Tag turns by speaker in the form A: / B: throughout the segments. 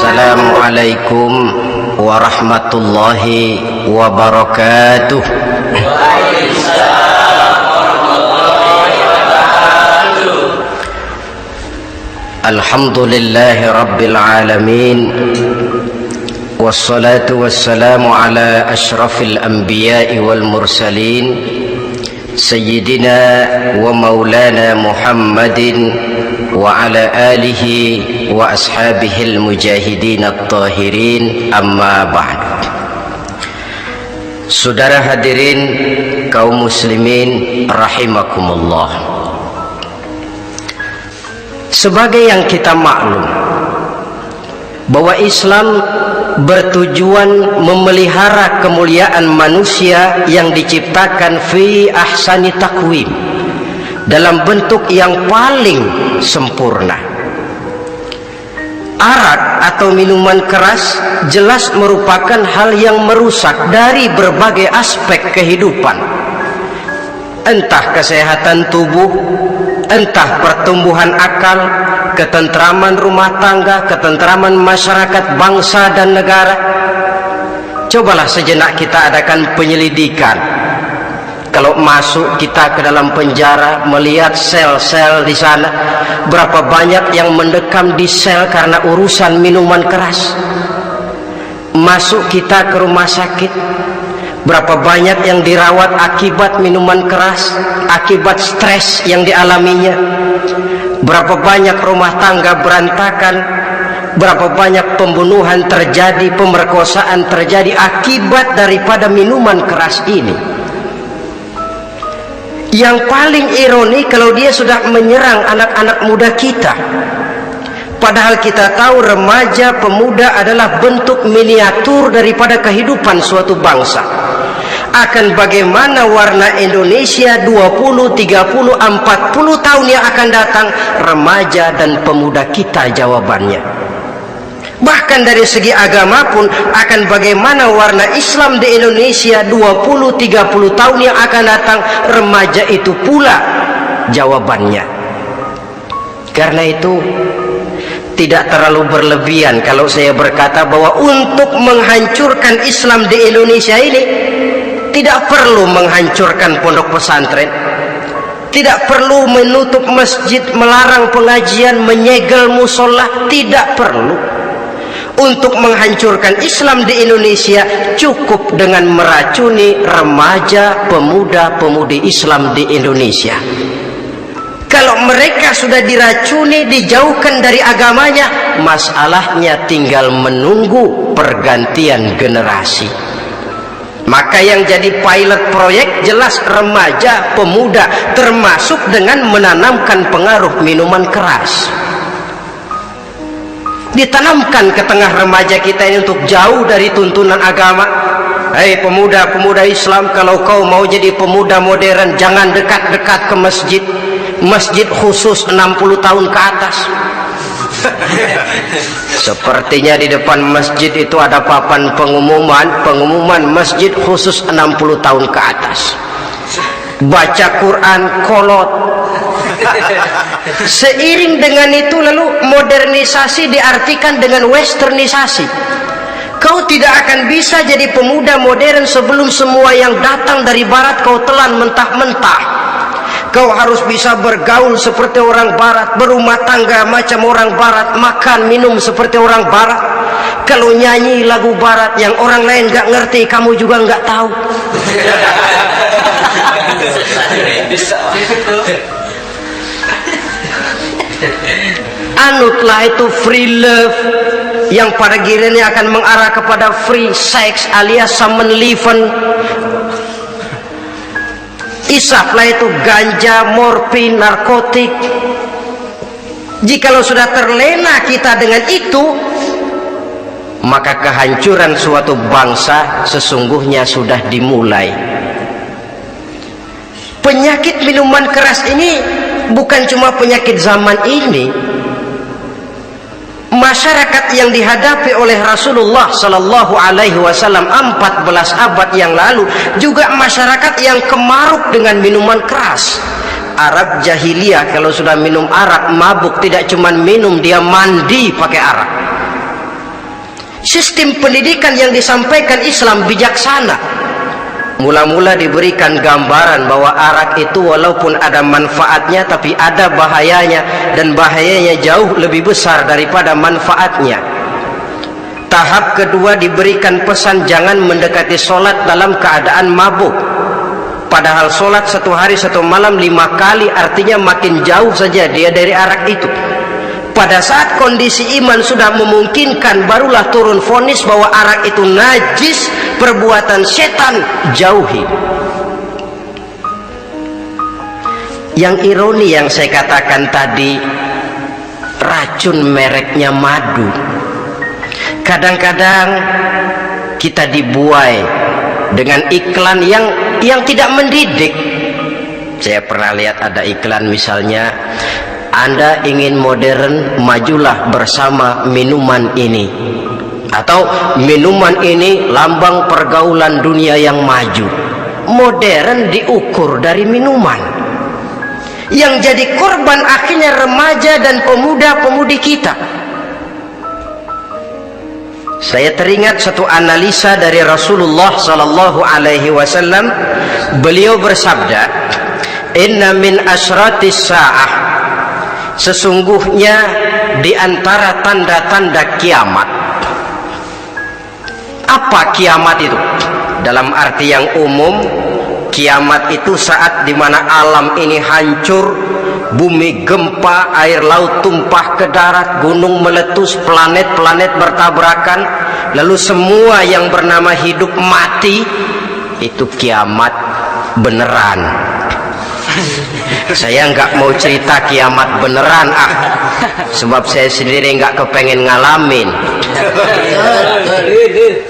A: Assalamualaikum warahmatullahi wabarakatuh. Alhamdulillahi rabbil alamin, wassalatu wassalamu ala ashrafil anbiya'i wal mursalin, sayyidina wa maulana Muhammadin wa ala alihi wa ashabihil mujahidin at-tahirin, amma ba'd. Saudara hadirin kaum muslimin rahimakumullah. Sebagai yang kita maklum bahwa Islam bertujuan memelihara kemuliaan manusia yang diciptakan fi ahsani takwim, dalam bentuk yang paling sempurna. Arak atau minuman keras jelas merupakan hal yang merusak dari berbagai aspek kehidupan, entah kesehatan tubuh, entah pertumbuhan akal, ketentraman rumah tangga, ketentraman masyarakat, bangsa dan negara. Cobalah sejenak kita adakan penyelidikan. Kalau masuk kita ke dalam penjara, melihat sel-sel di sana, berapa banyak yang mendekam di sel karena urusan minuman keras. Masuk kita ke rumah sakit, berapa banyak yang dirawat akibat minuman keras, akibat stres yang dialaminya. Berapa banyak rumah tangga berantakan, berapa banyak pembunuhan terjadi, pemerkosaan terjadi akibat daripada minuman keras ini. Yang paling ironi kalau dia sudah menyerang anak-anak muda kita, padahal kita tahu remaja pemuda adalah bentuk miniatur daripada kehidupan suatu bangsa. Akan bagaimana warna Indonesia 20, 30, 40 tahun yang akan datang, remaja dan pemuda kita jawabannya. Bahkan dari segi agama pun, akan bagaimana warna Islam di Indonesia 20, 30 tahun yang akan datang, remaja itu pula jawabannya. Karena itu tidak terlalu berlebihan kalau saya berkata bahwa untuk menghancurkan Islam di Indonesia ini tidak perlu menghancurkan pondok pesantren, tidak perlu menutup masjid, melarang pengajian, menyegel musola, tidak perlu. Untuk menghancurkan Islam di Indonesia cukup dengan meracuni remaja, pemuda-pemudi Islam di Indonesia. Kalau mereka sudah diracuni, dijauhkan dari agamanya, masalahnya tinggal menunggu pergantian generasi. Maka yang jadi pilot proyek jelas remaja, pemuda, termasuk dengan menanamkan pengaruh minuman keras. Ditanamkan ke tengah remaja kita ini untuk jauh dari tuntunan agama. Hei pemuda-pemuda Islam, kalau kau mau jadi pemuda modern, jangan dekat-dekat ke masjid. Masjid khusus 60 tahun ke atas. Sepertinya di depan masjid itu ada papan pengumuman masjid khusus 60 tahun ke atas. Baca Quran kolot. Seiring dengan itu lalu modernisasi diartikan dengan westernisasi. Kau tidak akan bisa jadi pemuda modern sebelum semua yang datang dari barat kau telan mentah-mentah. Kau harus bisa bergaul seperti orang barat, berumah tangga macam orang barat, makan minum seperti orang barat. Kalau nyanyi lagu barat yang orang lain gak ngerti, kamu juga gak tahu. Anutlah itu free love yang pada gilirannya akan mengarah kepada free sex alias samenleven. Isaplah itu ganja, morfin, narkotik. Jikalau sudah terlena kita dengan itu, maka kehancuran suatu bangsa sesungguhnya sudah dimulai. Penyakit minuman keras ini bukan cuma penyakit zaman ini. Masyarakat yang dihadapi oleh Rasulullah Sallallahu Alaihi Wasallam 14 abad yang lalu juga masyarakat yang kemaruk dengan minuman keras. Arab jahiliyah kalau sudah minum arak mabuk, tidak cuma minum, dia mandi pakai arak. Sistem pendidikan yang disampaikan Islam bijaksana. Mula-mula diberikan gambaran bahwa arak itu walaupun ada manfaatnya tapi ada bahayanya, dan bahayanya jauh lebih besar daripada manfaatnya. Tahap kedua diberikan pesan jangan mendekati sholat dalam keadaan mabuk. Padahal sholat 1 hari 1 malam 5 kali, artinya makin jauh saja dia dari arak itu. Pada saat kondisi iman sudah memungkinkan, barulah turun vonis bahwa arak itu najis, perbuatan setan, jauhi. Yang ironi yang saya katakan tadi, racun mereknya madu. Kadang-kadang kita dibuai dengan iklan yang tidak mendidik. Saya pernah lihat ada iklan misalnya, Anda ingin modern, majulah bersama minuman ini. Atau minuman ini lambang pergaulan dunia yang maju. Modern diukur dari minuman. Yang jadi korban akhirnya remaja dan pemuda-pemudi kita. Saya teringat satu analisa dari Rasulullah sallallahu alaihi wasallam. Beliau bersabda, "Inna min asyratis sa'ah." Sesungguhnya di antara tanda-tanda kiamat. Apa kiamat itu? Dalam arti yang umum, kiamat itu saat dimana alam ini hancur, bumi gempa, air laut tumpah ke darat, gunung meletus, planet-planet bertabrakan, lalu semua yang bernama hidup mati. Itu kiamat beneran. Saya nggak mau cerita kiamat beneran, sebab saya sendiri nggak kepengen ngalamin.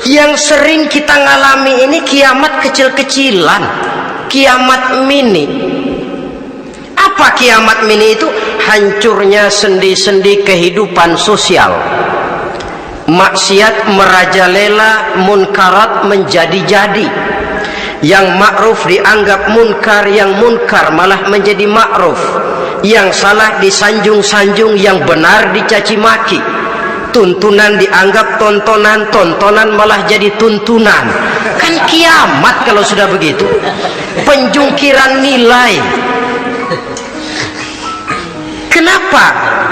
A: Yang sering kita ngalami ini kiamat kecil-kecilan, kiamat mini. Apa kiamat mini itu? Hancurnya sendi-sendi kehidupan sosial. Maksiat merajalela, munkarat menjadi-jadi. Yang ma'ruf dianggap munkar, yang munkar malah menjadi ma'ruf. Yang salah disanjung-sanjung, yang benar dicaci maki. Tuntunan dianggap tontonan, tontonan malah jadi tuntunan. Kan kiamat kalau sudah begitu. Penjungkiran nilai. Kenapa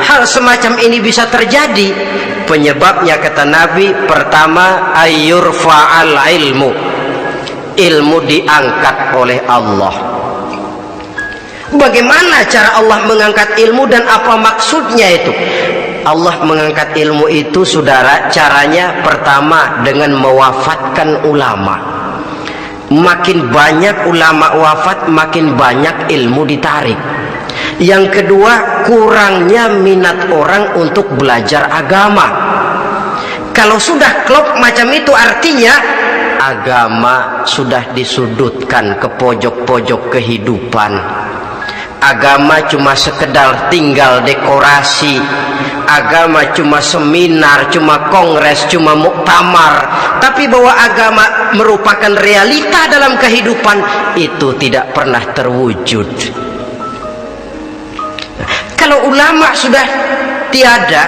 A: hal semacam ini bisa terjadi? Penyebabnya kata Nabi, pertama ayyurfa'al ilmu. Ilmu diangkat oleh Allah. Bagaimana cara Allah mengangkat ilmu dan apa maksudnya itu? Allah mengangkat ilmu itu, saudara, caranya pertama dengan mewafatkan ulama. Makin banyak ulama wafat, makin banyak ilmu ditarik. Yang kedua, kurangnya minat orang untuk belajar agama. Kalau sudah klop macam itu, artinya agama sudah disudutkan ke pojok-pojok kehidupan. Agama cuma sekedar tinggal dekorasi. Agama cuma seminar, cuma kongres, cuma muktamar. Tapi bahwa agama merupakan realita dalam kehidupan, itu tidak pernah terwujud. Kalau ulama sudah tiada,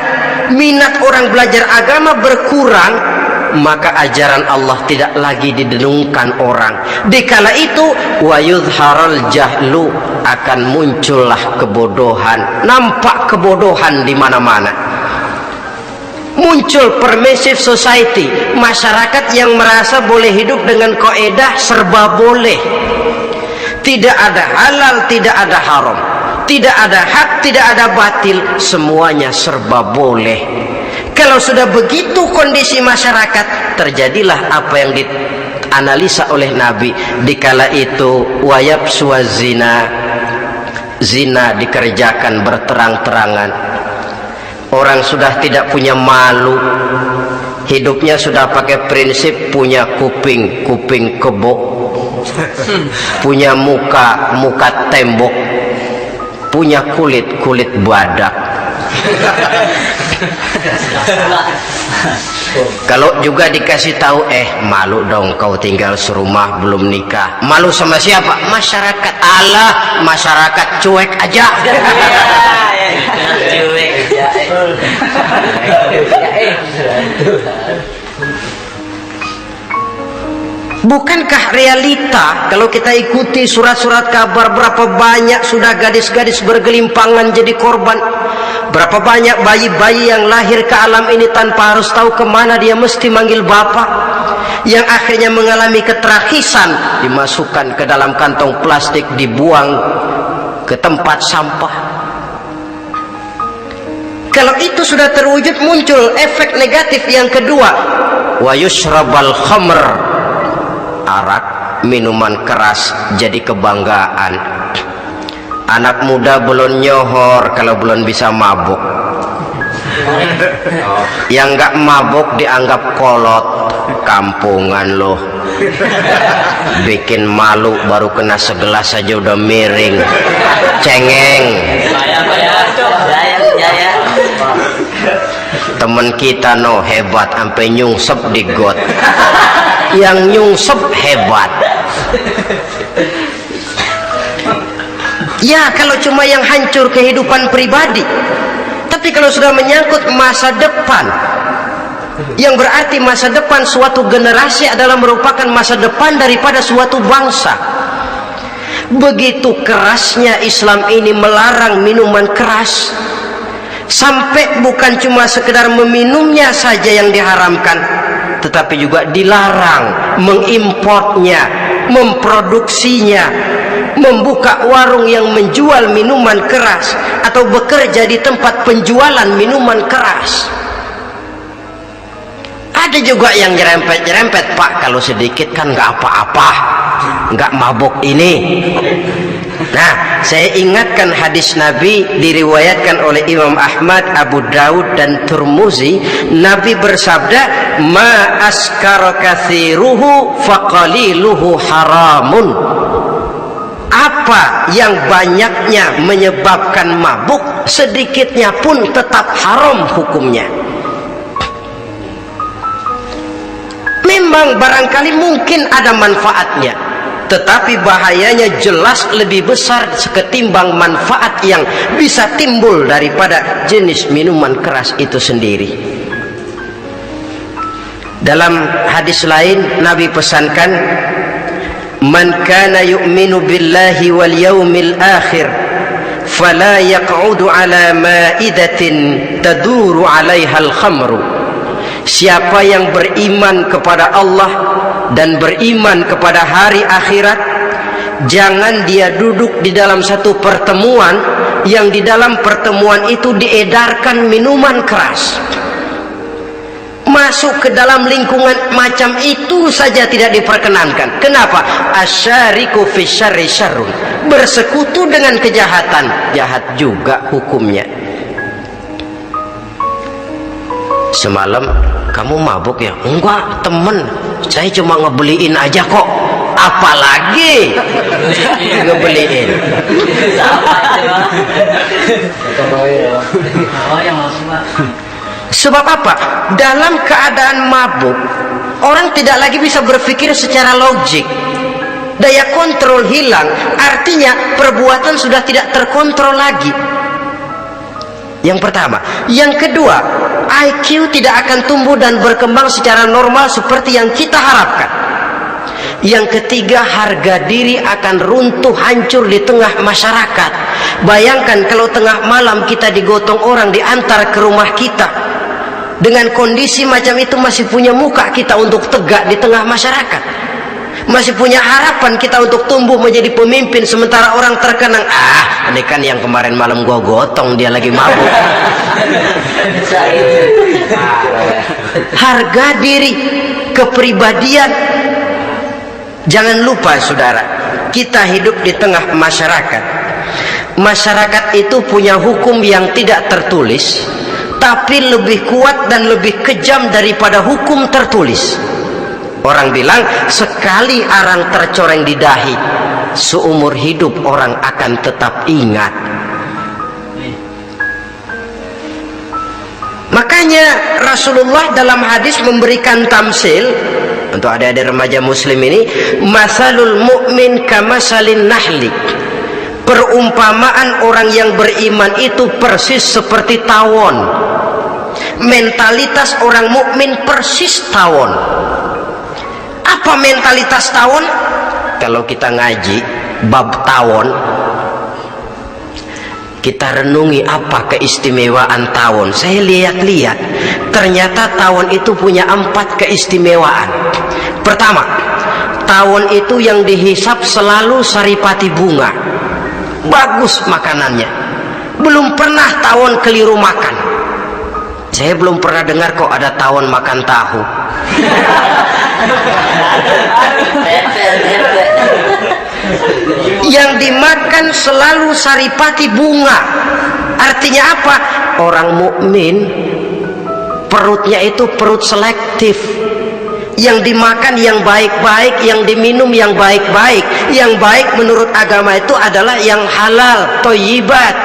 A: minat orang belajar agama berkurang, maka ajaran Allah tidak lagi didenungkan orang. Dikala itu wa yudharal jahlu, akan muncullah kebodohan. Nampak kebodohan di mana-mana. Muncul permissive society, masyarakat yang merasa boleh hidup dengan kaidah serba boleh. Tidak ada halal, tidak ada haram. Tidak ada hak, tidak ada batil, semuanya serba boleh. Kalau sudah begitu kondisi masyarakat, terjadilah apa yang dianalisa oleh Nabi. Dikala itu wayab suazina, zina dikerjakan berterang-terangan. Orang sudah tidak punya malu. Hidupnya sudah pakai prinsip punya kuping, kuping kebo. Punya muka, muka tembok. Punya kulit, kulit badak. Kalau juga dikasih tahu, malu dong kau tinggal serumah belum nikah. Malu sama siapa? Masyarakat. Allah, masyarakat cuek aja. Cuek aja. Bukankah realita kalau kita ikuti surat-surat kabar, berapa banyak sudah gadis-gadis bergelimpangan jadi korban, berapa banyak bayi-bayi yang lahir ke alam ini tanpa harus tahu kemana dia mesti manggil bapak, yang akhirnya mengalami ketrakisan, dimasukkan ke dalam kantong plastik, dibuang ke tempat sampah. Kalau itu sudah terwujud, muncul efek negatif yang kedua, wa yushrabal khamr, arak, minuman keras jadi kebanggaan. Anak muda belum nyohor kalau belum bisa mabuk. Yang nggak mabuk dianggap kolot, kampungan loh. Bikin malu, baru kena segelas saja udah miring, cengeng. Temen kita hebat sampai nyungsep di got. Yang nyungsep hebat. Ya, kalau cuma yang hancur kehidupan pribadi. Tapi kalau sudah menyangkut masa depan, yang berarti masa depan suatu generasi adalah merupakan masa depan daripada suatu bangsa. Begitu kerasnya Islam ini melarang minuman keras, sampai bukan cuma sekedar meminumnya saja yang diharamkan, tetapi juga dilarang mengimportnya, memproduksinya, membuka warung yang menjual minuman keras, atau bekerja di tempat penjualan minuman keras. Ada juga yang nyerempet-nyerempet, Pak, kalau sedikit kan nggak apa-apa, nggak mabuk ini. Nah, saya ingatkan hadis Nabi diriwayatkan oleh Imam Ahmad, Abu Daud dan Tirmizi. Nabi bersabda, ma askara katsiruhu faqaliluhu haramun. Apa yang banyaknya menyebabkan mabuk, sedikitnya pun tetap haram hukumnya. Memang barangkali mungkin ada manfaatnya, tetapi bahayanya jelas lebih besar ketimbang manfaat yang bisa timbul daripada jenis minuman keras itu sendiri. Dalam hadis lain Nabi pesankan, man kana yu'minu billahi wal yawmil akhir fala yaq'udu ala ma'idatin taduru 'alaiha al-khamru. Siapa yang beriman kepada Allah dan beriman kepada hari akhirat, jangan dia duduk di dalam satu pertemuan yang di dalam pertemuan itu diedarkan minuman keras. Masuk ke dalam lingkungan macam itu saja tidak diperkenankan. Kenapa? Asyariku fi syarri syarrun. Bersekutu dengan kejahatan, jahat juga hukumnya. Semalam kamu mabuk ya? Enggak, temen, saya cuma ngebeliin aja kok. Apalagi ngebeliin. Sebab apa? Dalam keadaan mabuk, orang tidak lagi bisa berpikir secara logik. Daya kontrol hilang, artinya perbuatan sudah tidak terkontrol lagi. Yang pertama. Yang kedua, IQ tidak akan tumbuh dan berkembang secara normal seperti yang kita harapkan. Yang ketiga, harga diri akan runtuh, hancur di tengah masyarakat. Bayangkan kalau tengah malam kita digotong orang, diantar ke rumah kita. Dengan kondisi macam itu masih punya muka kita untuk tegak di tengah masyarakat. Masih punya harapan kita untuk tumbuh menjadi pemimpin, sementara orang terkenang, ini kan yang kemarin malam gua gotong, dia lagi mabuk. Harga diri, kepribadian. Jangan lupa saudara, kita hidup di tengah masyarakat. Masyarakat itu punya hukum yang tidak tertulis, tapi lebih kuat dan lebih kejam daripada hukum tertulis. Orang bilang, sekali arang tercoreng di dahi, seumur hidup orang akan tetap ingat. Makanya Rasulullah dalam hadis memberikan tamsil untuk adik-adik remaja muslim ini, masalul mu'min kamasalin nahli, perumpamaan orang yang beriman itu persis seperti tawon. Mentalitas orang mukmin persis tawon. Apa mentalitas tawon? Kalau kita ngaji bab tawon, kita renungi apa keistimewaan tawon. Saya lihat-lihat, ternyata tawon itu punya 4 keistimewaan. Pertama, tawon itu yang dihisap selalu saripati bunga, bagus makanannya. Belum pernah tawon keliru makan. Saya belum pernah dengar kok ada tawon makan tahu. Yang dimakan selalu saripati bunga. Artinya apa? Orang mukmin perutnya itu perut selektif. Yang dimakan yang baik-baik, yang diminum yang baik-baik. Yang baik menurut agama itu adalah yang halal, thayyibat.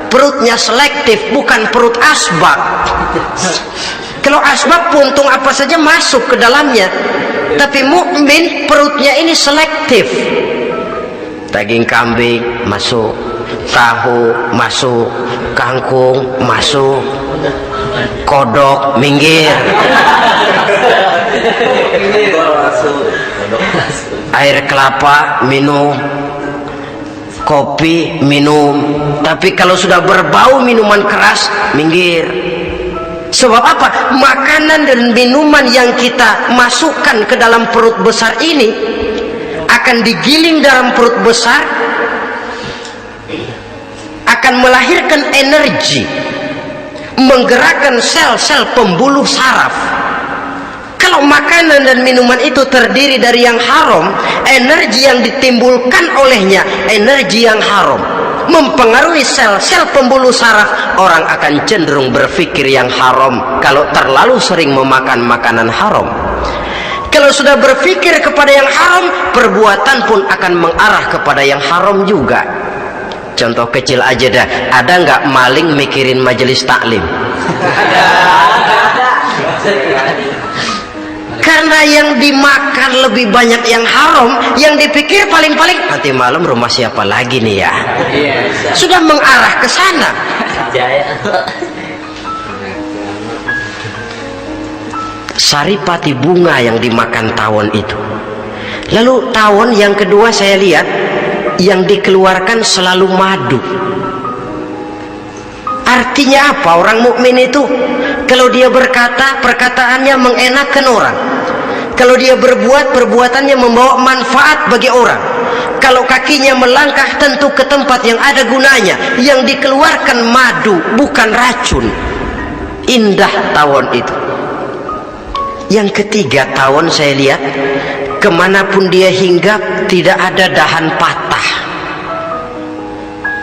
A: Perutnya selektif, bukan perut asbak. Kalau asbak puntung apa saja masuk ke dalamnya, tapi mukmin perutnya ini selektif. Daging kambing masuk, tahu masuk, kangkung masuk, kodok minggir, air kelapa minum, kopi minum. Tapi kalau sudah berbau minuman keras, minggir. Sebab apa? Makanan dan minuman yang kita masukkan ke dalam perut besar ini akan digiling dalam perut besar, akan melahirkan energi, menggerakkan sel-sel pembuluh saraf. Kalau makanan dan minuman itu terdiri dari yang haram, energi yang ditimbulkan olehnya energi yang haram, mempengaruhi sel-sel pembuluh saraf. Orang akan cenderung berpikir yang haram kalau terlalu sering memakan makanan haram. Kalau sudah berpikir kepada yang haram, perbuatan pun akan mengarah kepada yang haram juga. Contoh kecil aja dah, ada nggak maling mikirin majelis taklim? Karena yang dimakan lebih banyak yang haram, yang dipikir paling-paling nanti malam rumah siapa lagi nih ya. Sudah mengarah ke sana. Saripati bunga yang dimakan tawon itu. Lalu tawon yang kedua saya lihat yang dikeluarkan selalu madu. Artinya apa? Orang mukmin itu kalau dia berkata, perkataannya mengenakan orang. Kalau dia berbuat, perbuatannya membawa manfaat bagi orang. Kalau kakinya melangkah tentu ke tempat yang ada gunanya. Yang dikeluarkan madu, bukan racun. Indah tawon itu. Yang ketiga, tawon saya lihat kemanapun dia hinggap tidak ada dahan patah.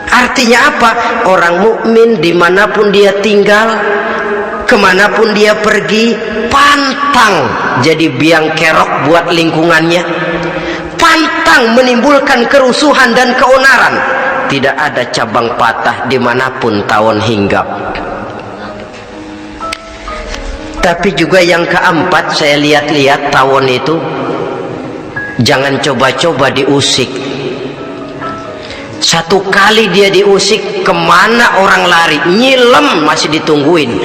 A: Artinya apa? Orang mukmin dimanapun dia tinggal, kemanapun dia pergi, pantang jadi biang kerok buat lingkungannya, pantang menimbulkan kerusuhan dan keonaran. Tidak ada cabang patah dimanapun tawon hinggap. Tapi juga yang keempat, saya lihat-lihat tawon itu jangan coba-coba diusik. Satu kali dia diusik, kemana orang lari? Nyilem masih ditungguin.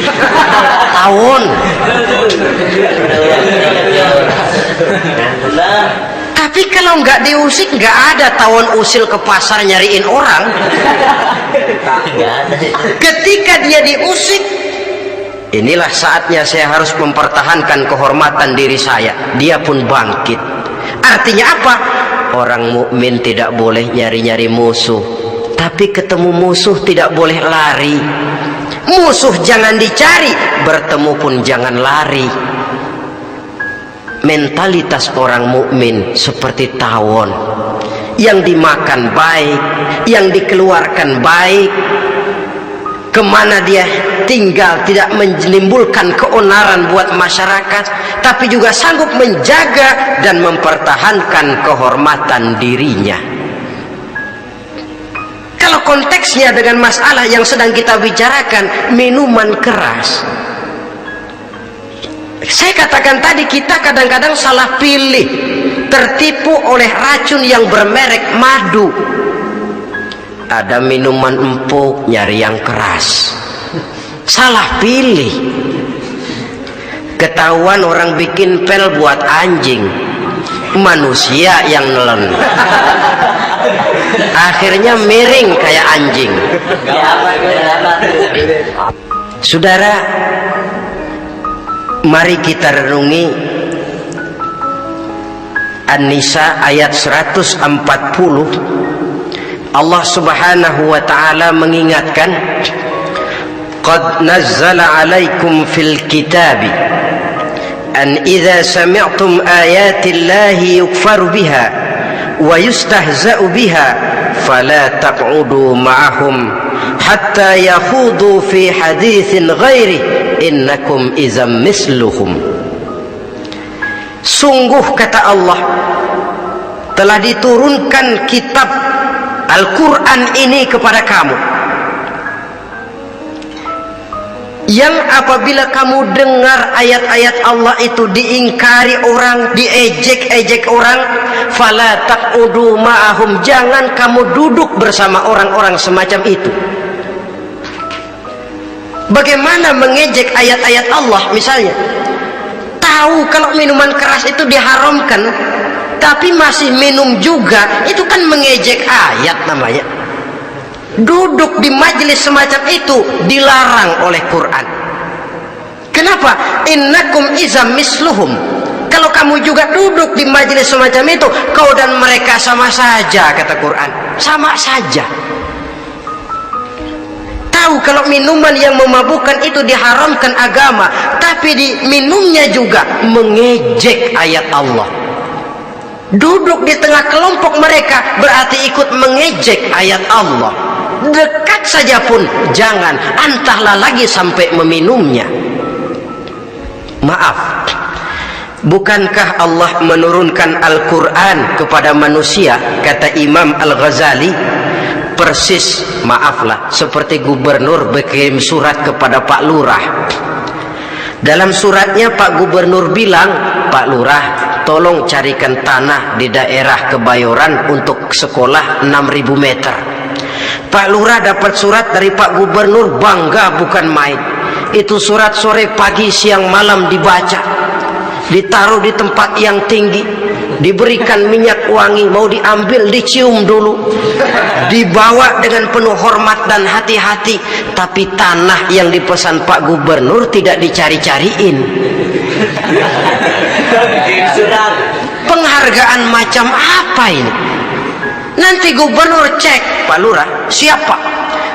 A: Tawon. Tapi kalau nggak diusik, nggak ada tawon usil ke pasar nyariin orang. Ketika dia diusik, inilah saatnya saya harus mempertahankan kehormatan diri saya. Dia pun bangkit. Artinya apa? Orang mukmin tidak boleh nyari-nyari musuh, tapi ketemu musuh tidak boleh lari. Musuh jangan dicari, bertemu pun jangan lari. Mentalitas orang mukmin seperti tawon, yang dimakan baik, yang dikeluarkan baik. Kemana dia tinggal tidak menimbulkan keonaran buat masyarakat, tapi juga sanggup menjaga dan mempertahankan kehormatan dirinya. Kalau konteksnya dengan masalah yang sedang kita bicarakan, minuman keras. Saya katakan tadi, kita kadang-kadang salah pilih, tertipu oleh racun yang bermerek madu. Ada minuman empuk, nyari yang keras, salah pilih. Ketahuan orang bikin pel buat anjing, manusia yang nelen, akhirnya miring kayak anjing. Saudara, mari kita renungi An-Nisa ayat 140. Allah Subhanahu wa ta'ala mengingatkan, qad nazzala alaikum fil kitabi an idza sami'tum ayati llahi yukfaru biha wa yustahza'u biha fala taq'udu ma'ahum hatta yakhudu fi haditsin ghairi innakum idzam misluhum. Sungguh, kata Allah, telah diturunkan kitab Al-Quran ini kepada kamu, yang apabila kamu dengar ayat-ayat Allah itu diingkari orang, diejek-ejek orang, fala taqudu ma'ahum, jangan kamu duduk bersama orang-orang semacam itu. Bagaimana mengejek ayat-ayat Allah? Misalnya, tahu kalau minuman keras itu diharamkan, tapi masih minum juga, itu kan mengejek ayat namanya. Duduk di majelis semacam itu dilarang oleh Quran. Kenapa? Innakum izam misluhum. Kalau kamu juga duduk di majelis semacam itu, kau dan mereka sama saja, kata Quran. Sama saja. Tahu kalau minuman yang memabukkan itu diharamkan agama, tapi diminumnya juga mengejek ayat Allah. Duduk di tengah kelompok mereka berarti ikut mengejek ayat Allah. Dekat saja pun jangan, entahlah lagi sampai meminumnya. Maaf, bukankah Allah menurunkan Al-Quran kepada manusia? Kata Imam Al-Ghazali, persis, maaflah, seperti gubernur berkirim surat kepada Pak Lurah. Dalam suratnya Pak Gubernur bilang, Pak Lurah, tolong carikan tanah di daerah Kebayoran untuk sekolah 6.000 meter. Pak Lurah dapat surat dari Pak Gubernur, bangga bukan main. Itu surat sore, pagi, siang, malam dibaca, ditaruh di tempat yang tinggi, diberikan minyak wangi, mau diambil dicium dulu, dibawa dengan penuh hormat dan hati-hati. Tapi tanah yang dipesan Pak Gubernur tidak dicari-cariin. Penghargaan macam apa ini? Nanti Gubernur cek, Pak Lurah, siapa?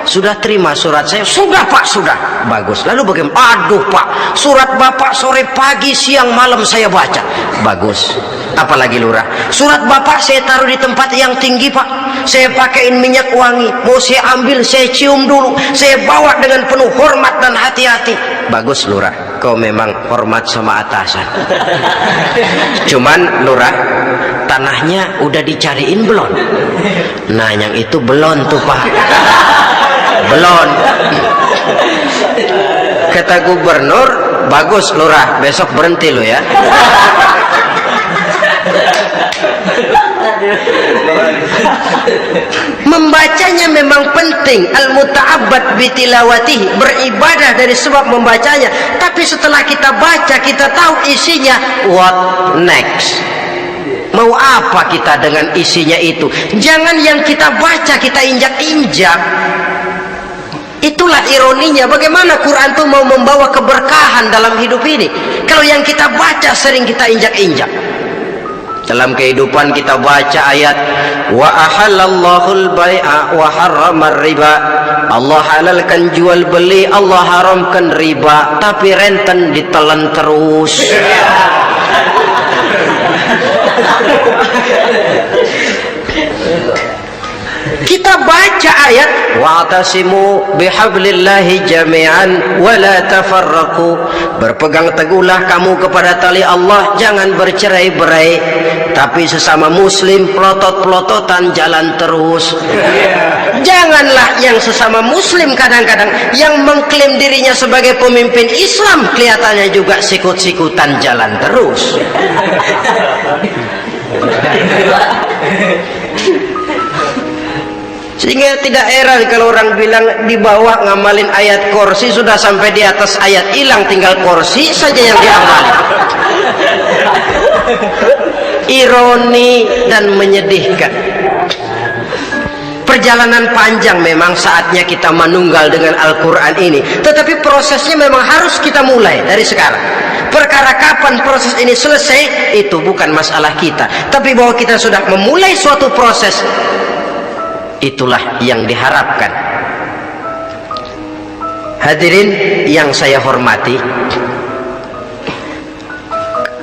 A: Sudah terima surat saya? Sudah Pak, sudah. Bagus. Lalu bagaimana? Aduh Pak, surat Bapak sore, pagi, siang, malam saya baca. Bagus. Apalagi Lurah? Surat Bapak saya taruh di tempat yang tinggi Pak, saya pakaiin minyak wangi, mau saya ambil saya cium dulu, saya bawa dengan penuh hormat dan hati-hati. Bagus Lurah, kau memang hormat sama atasan. Cuman Lurah, tanahnya udah dicariin belum? Nah yang itu belum tuh Pak, belum. Kata Gubernur, bagus Lurah, besok berhenti lo ya. Membacanya memang penting, al-muta'abbad bitilawatihi, beribadah dari sebab membacanya. Tapi setelah kita baca, kita tahu isinya, what next? Mau apa kita dengan isinya itu? Jangan yang kita baca kita injak-injak. Itulah ironinya, bagaimana Quran itu mau membawa keberkahan dalam hidup ini, kalau yang kita baca sering kita injak-injak. Dalam kehidupan kita baca ayat wa ahallallahul bai'a wa harramar riba, Allah halalkan jual beli, Allah haramkan riba, tapi renten ditelan terus. Kita baca ayat wa'tasimu bihablillahi jami'an wa la tafarraqu, berpegang teguhlah kamu kepada tali Allah, jangan bercerai-berai, tapi sesama muslim pelotot-pelototan jalan terus. Janganlah yang sesama muslim kadang-kadang yang mengklaim dirinya sebagai pemimpin Islam kelihatannya juga sikut-sikutan jalan terus. Sehingga tidak heran kalau orang bilang di bawah ngamalin ayat kursi sudah sampai di atas ayat hilang, tinggal kursi saja yang diamali. Ironi dan menyedihkan. Perjalanan panjang memang saatnya kita menunggal dengan Al-Quran ini, tetapi prosesnya memang harus kita mulai dari sekarang. Perkara kapan proses ini selesai itu bukan masalah kita, tapi bahwa kita sudah memulai suatu proses, itulah yang diharapkan. Hadirin yang saya hormati,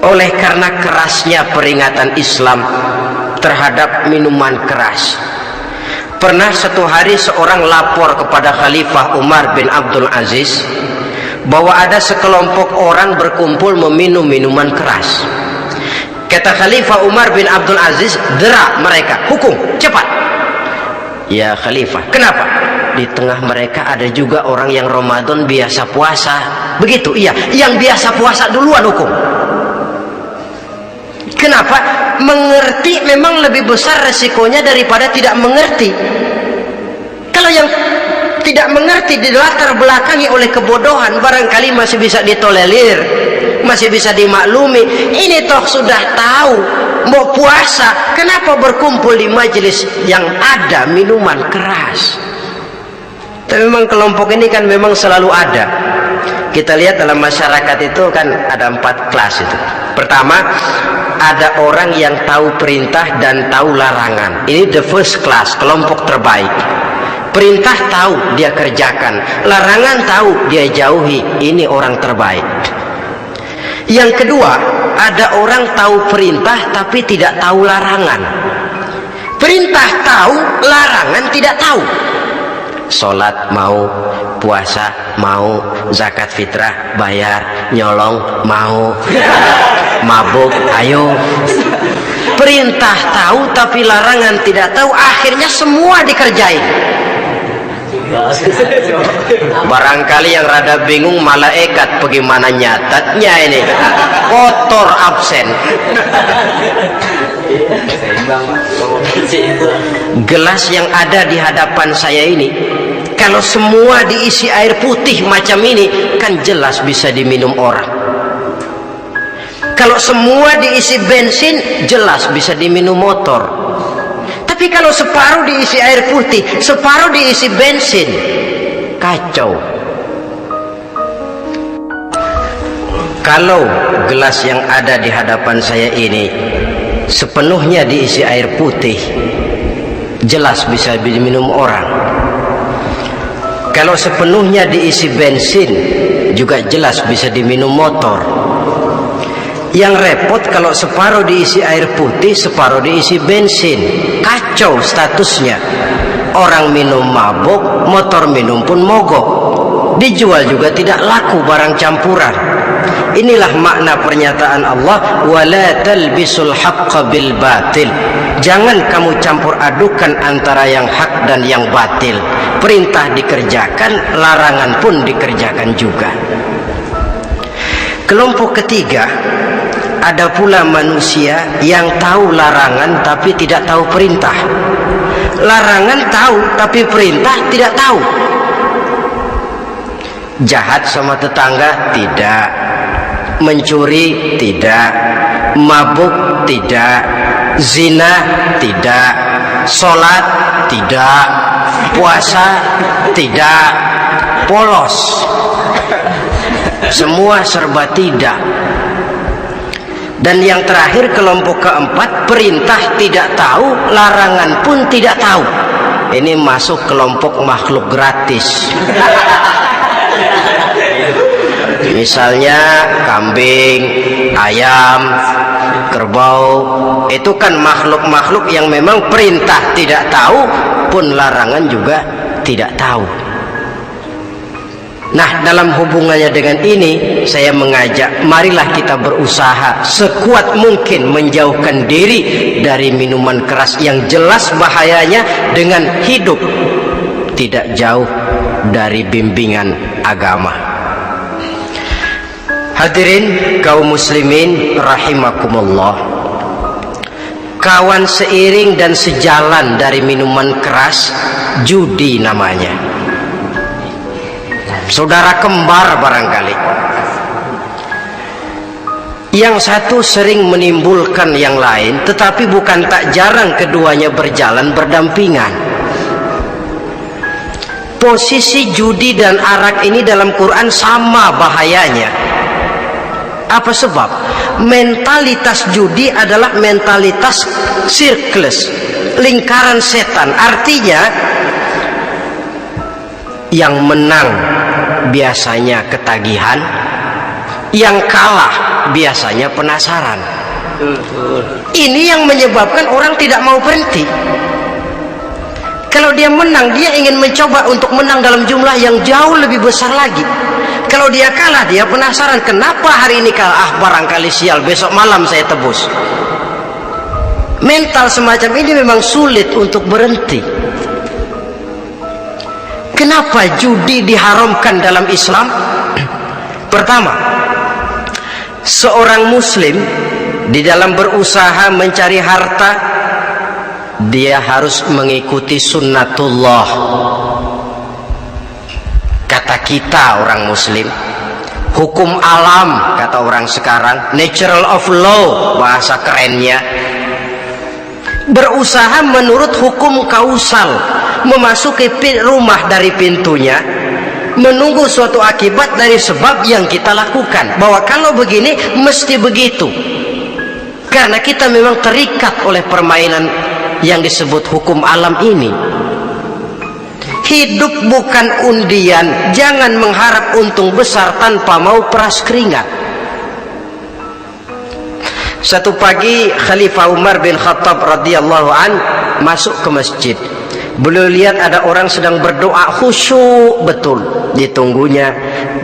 A: oleh karena kerasnya peringatan Islam terhadap minuman keras, pernah satu hari seorang lapor kepada Khalifah Umar bin Abdul Aziz bahwa ada sekelompok orang berkumpul meminum minuman keras. Kata Khalifah Umar bin Abdul Aziz, dera mereka, hukum cepat. Ya Khalifah, kenapa? Di tengah mereka ada juga orang yang Ramadan biasa puasa. Begitu? Iya, yang biasa puasa duluan hukum. Kenapa? Mengerti memang lebih besar resikonya daripada tidak mengerti. Kalau yang tidak mengerti dilatar belakangi oleh kebodohan, barangkali masih bisa ditolerir, masih bisa dimaklumi. Ini toh sudah tahu mau puasa, kenapa berkumpul di majelis yang ada minuman keras? Tapi memang kelompok ini kan memang selalu ada. Kita lihat dalam masyarakat itu kan ada 4 kelas itu. Pertama, ada orang yang tahu perintah dan tahu larangan. Ini the first class, kelompok terbaik. Perintah tahu dia kerjakan, larangan tahu dia jauhi. Ini orang terbaik. Yang kedua, ada orang tahu perintah tapi tidak tahu larangan. Perintah tahu, larangan tidak tahu. Sholat mau, puasa mau, zakat fitrah bayar, nyolong mau, mabuk ayo. Perintah tahu tapi larangan tidak tahu, akhirnya semua dikerjain. Barangkali yang rada bingung malaikat bagaimana nyatatnya ini, kotor absen. Gelas yang ada di hadapan saya ini, kalau semua diisi air putih macam ini, kan jelas bisa diminum orang. Kalau semua diisi bensin, jelas bisa diminum motor. Tapi kalau separuh diisi air putih, separuh diisi bensin, kacau. Kalau gelas yang ada di hadapan saya ini sepenuhnya diisi air putih, jelas bisa diminum orang. Kalau sepenuhnya diisi bensin, juga jelas bisa diminum motor. Yang repot kalau separuh diisi air putih, separuh diisi bensin, kacau statusnya. Orang minum mabuk, motor minum pun mogok. Dijual juga tidak laku barang campuran. Inilah makna pernyataan Allah, wala talbisul haqqa bil batil. Jangan kamu campur adukan antara yang hak dan yang batil. Perintah dikerjakan, larangan pun dikerjakan juga. Kelompok ketiga, ada pula manusia yang tahu larangan tapi tidak tahu perintah. Larangan tahu tapi perintah tidak tahu. Jahat sama tetangga tidak, mencuri tidak, mabuk tidak, zina tidak, sholat tidak, puasa tidak, polos, semua serba tidak. Dan yang terakhir, kelompok keempat, perintah tidak tahu, larangan pun tidak tahu. Ini masuk kelompok makhluk gratis. Misalnya kambing, ayam, kerbau, itu kan makhluk-makhluk yang memang perintah tidak tahu, walaupun larangan juga tidak tahu. Nah, dalam hubungannya dengan ini, saya mengajak, marilah kita berusaha sekuat mungkin menjauhkan diri dari minuman keras yang jelas bahayanya dengan hidup tidak jauh dari bimbingan agama. Hadirin kaum muslimin rahimakumullah. Kawan seiring dan sejalan dari minuman keras, judi namanya. Saudara kembar barangkali. Yang satu sering menimbulkan yang lain, tetapi bukan tak jarang keduanya berjalan berdampingan. Posisi judi dan arak ini dalam Quran sama bahayanya. Apa sebab? Mentalitas judi adalah mentalitas sirkeless, lingkaran setan. Artinya yang menang biasanya ketagihan, yang kalah biasanya penasaran. Ini yang menyebabkan orang tidak mau berhenti. Kalau dia menang, dia ingin mencoba untuk menang dalam jumlah yang jauh lebih besar lagi. Kalau dia kalah, dia penasaran, kenapa hari ini kalah? Barangkali sial, besok malam saya tebus. Mental semacam ini memang sulit untuk berhenti. Kenapa judi diharamkan dalam Islam? Pertama, seorang muslim di dalam berusaha mencari harta, dia harus mengikuti sunnatullah. Kata kita orang muslim, hukum alam kata orang sekarang, natural of law bahasa kerennya. Berusaha menurut hukum kausal, memasuki rumah dari pintunya, menunggu suatu akibat dari sebab yang kita lakukan, bahwa kalau begini mesti begitu. Karena kita memang terikat oleh permainan yang disebut hukum alam ini. Hidup bukan undian, jangan mengharap untung besar tanpa mau peras keringat. Satu pagi Khalifah Umar bin Khattab radhiyallahu an masuk ke masjid. Beliau lihat ada orang sedang berdoa khusyuk betul. Ditunggunya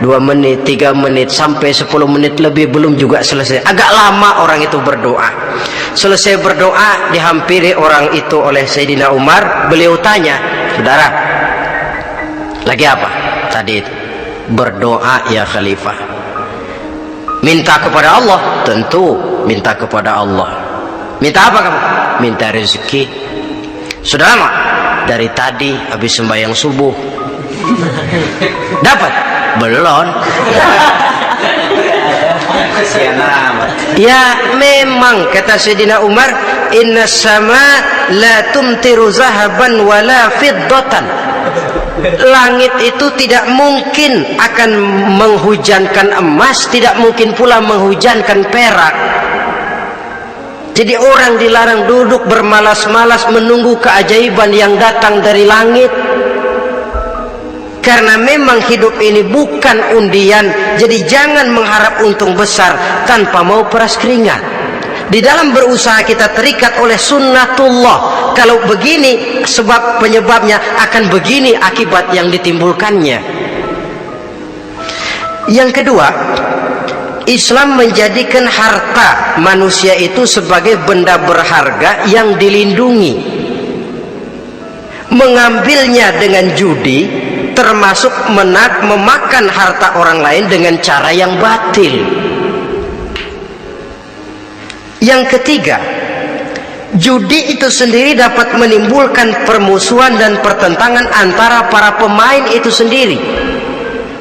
A: 2 menit, 3 menit, sampai 10 menit lebih belum juga selesai. Agak lama orang itu berdoa. Selesai berdoa, dihampiri orang itu oleh Sayyidina Umar. Beliau tanya, saudara, lagi apa? Tadi itu berdoa ya Khalifah. Minta kepada Allah? Tentu minta kepada Allah. Minta apa kamu? Minta rezeki. Sudah lama? Dari tadi habis sembahyang subuh. Dapat? Belum. Ya memang kata Sayyidina Umar, inna sama la tumtiru zahaban wala fiddatan. Langit itu tidak mungkin akan menghujankan emas, tidak mungkin pula menghujankan perak. Jadi orang dilarang duduk bermalas-malas menunggu keajaiban yang datang dari langit. Karena memang hidup ini bukan undian. Jadi jangan mengharap untung besar tanpa mau peras keringat. Di dalam berusaha kita terikat oleh sunnatullah. Kalau begini sebab penyebabnya, akan begini akibat yang ditimbulkannya. Yang kedua, Islam menjadikan harta manusia itu sebagai benda berharga yang dilindungi. Mengambilnya dengan judi termasuk memakan harta orang lain dengan cara yang batil. Yang ketiga, judi itu sendiri dapat menimbulkan permusuhan dan pertentangan antara para pemain itu sendiri.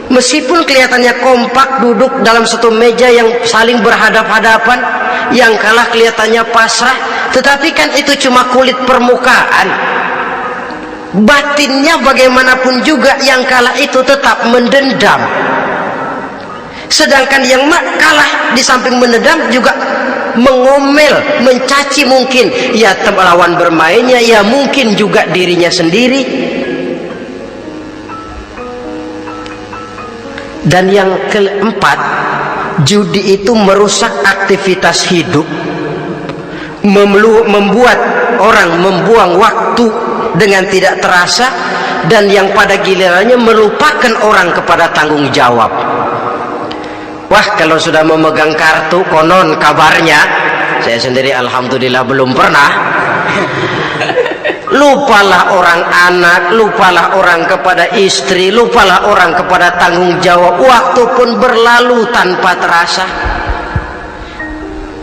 A: Meskipun kelihatannya kompak duduk dalam satu meja yang saling berhadap-hadapan, yang kalah kelihatannya pasrah, tetapi kan itu cuma kulit permukaan. Batinnya bagaimanapun juga yang kalah itu tetap mendendam. Sedangkan yang kalah di samping mendendam juga mengomel, mencaci mungkin ya lawan bermainnya, ya mungkin juga dirinya sendiri. Dan yang keempat, judi itu merusak aktivitas hidup, membuat orang membuang waktu dengan tidak terasa, dan yang pada gilirannya melupakan orang kepada tanggung jawab. Wah, kalau sudah memegang kartu, konon kabarnya, saya sendiri alhamdulillah belum pernah, lupalah orang anak, lupalah orang kepada istri, lupalah orang kepada tanggung jawab. Waktu pun berlalu tanpa terasa.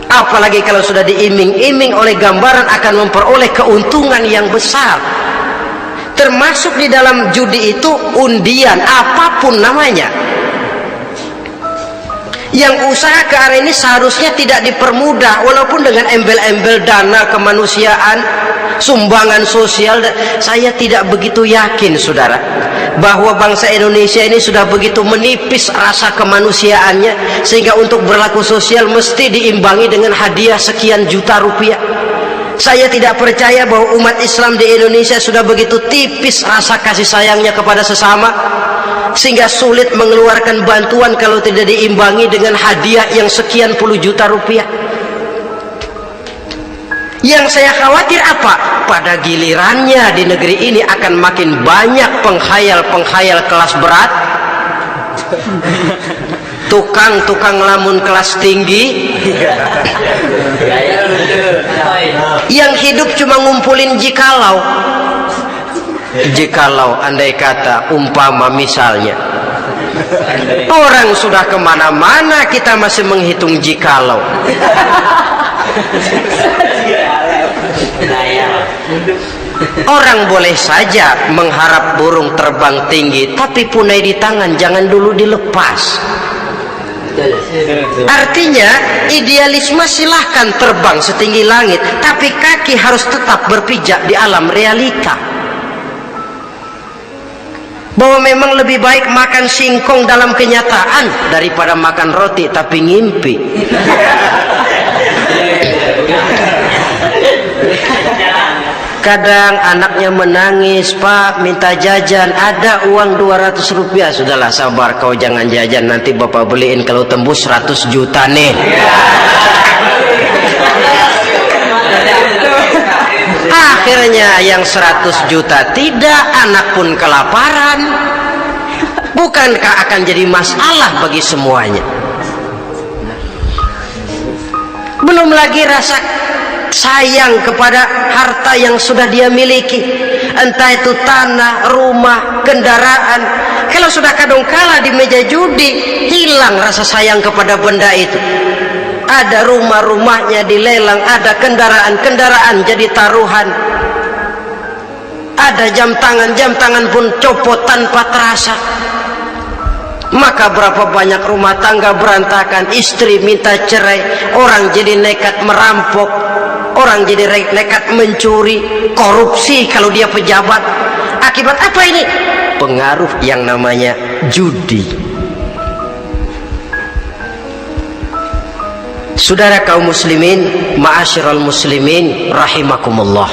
A: Apalagi kalau sudah diiming-iming oleh gambaran akan memperoleh keuntungan yang besar. Termasuk di dalam judi itu undian, apapun namanya. Yang usaha ke arah ini seharusnya tidak dipermudah, walaupun dengan embel-embel dana kemanusiaan, sumbangan sosial. Saya tidak begitu yakin, saudara, bahwa bangsa Indonesia ini sudah begitu menipis rasa kemanusiaannya sehingga untuk berlaku sosial mesti diimbangi dengan hadiah sekian juta rupiah. Saya tidak percaya bahwa umat Islam di Indonesia sudah begitu tipis rasa kasih sayangnya kepada sesama sehingga sulit mengeluarkan bantuan kalau tidak diimbangi dengan hadiah yang sekian puluh juta rupiah. Yang saya khawatir apa? Pada gilirannya di negeri ini akan makin banyak penghayal-penghayal kelas berat, tukang-tukang lamun kelas tinggi, yang hidup cuma ngumpulin jikalau. Jikalau, andai kata, umpama misalnya orang sudah kemana-mana, kita masih menghitung jikalau. Orang boleh saja mengharap burung terbang tinggi, tapi punai di tangan jangan dulu dilepas. Artinya idealisme silahkan terbang setinggi langit, tapi kaki harus tetap berpijak di alam realita. Bahwa memang lebih baik makan singkong dalam kenyataan daripada makan roti tapi ngimpi. Kadang anaknya menangis, Pak minta jajan, ada uang 200 rupiah. Sudahlah, sabar, kau jangan jajan, nanti bapak beliin kalau tembus 100 juta nih. Akhirnya yang 100 juta tidak, anak pun kelaparan. Bukankah akan jadi masalah bagi semuanya? Belum lagi rasa sayang kepada harta yang sudah dia miliki, entah itu tanah, rumah, kendaraan. Kalau sudah kadangkala di meja judi, hilang rasa sayang kepada benda itu. Ada rumah-rumahnya dilelang, ada kendaraan-kendaraan jadi taruhan, ada jam tangan pun copot tanpa terasa. Maka berapa banyak rumah tangga berantakan, istri minta cerai, orang jadi nekat merampok, orang jadi nekat mencuri, korupsi kalau dia pejabat. Akibat apa ini? Pengaruh yang namanya judi. Saudara kaum muslimin, ma'asyiral muslimin rahimakumullah.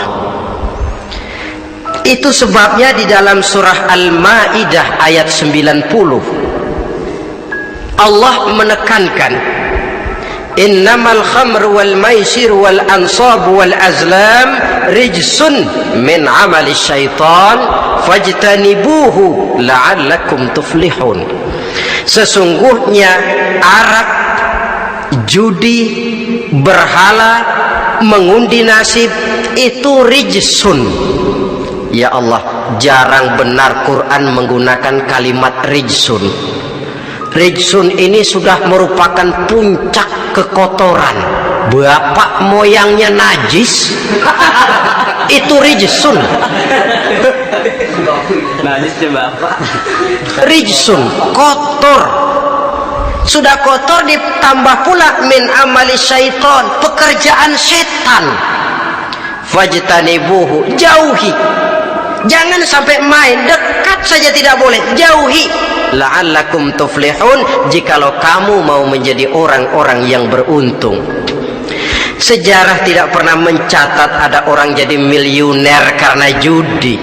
A: Itu sebabnya di dalam surah Al-Maidah ayat 90 Allah menekankan, innamal khamru wal maisir wal ansab wal azlam rijsun min amali syaitan fajtanibuhu la'allakum tuflihun. Sesungguhnya arak, judi, berhala, mengundi nasib itu rijsun. Ya Allah, jarang benar Quran menggunakan kalimat rijsun. Rijsun ini sudah merupakan puncak kekotoran. Bapak moyangnya najis, itu rijsun. Najis bapak. Rijsun, kotor. Sudah kotor ditambah pula min amali syaitan, pekerjaan setan. Fajtanibuhu, jauhi. Jangan sampai main, dekat saja tidak boleh, jauhi. La'allakum tuflihun, jikalau kamu mau menjadi orang-orang yang beruntung. Sejarah tidak pernah mencatat ada orang jadi miliuner karena judi.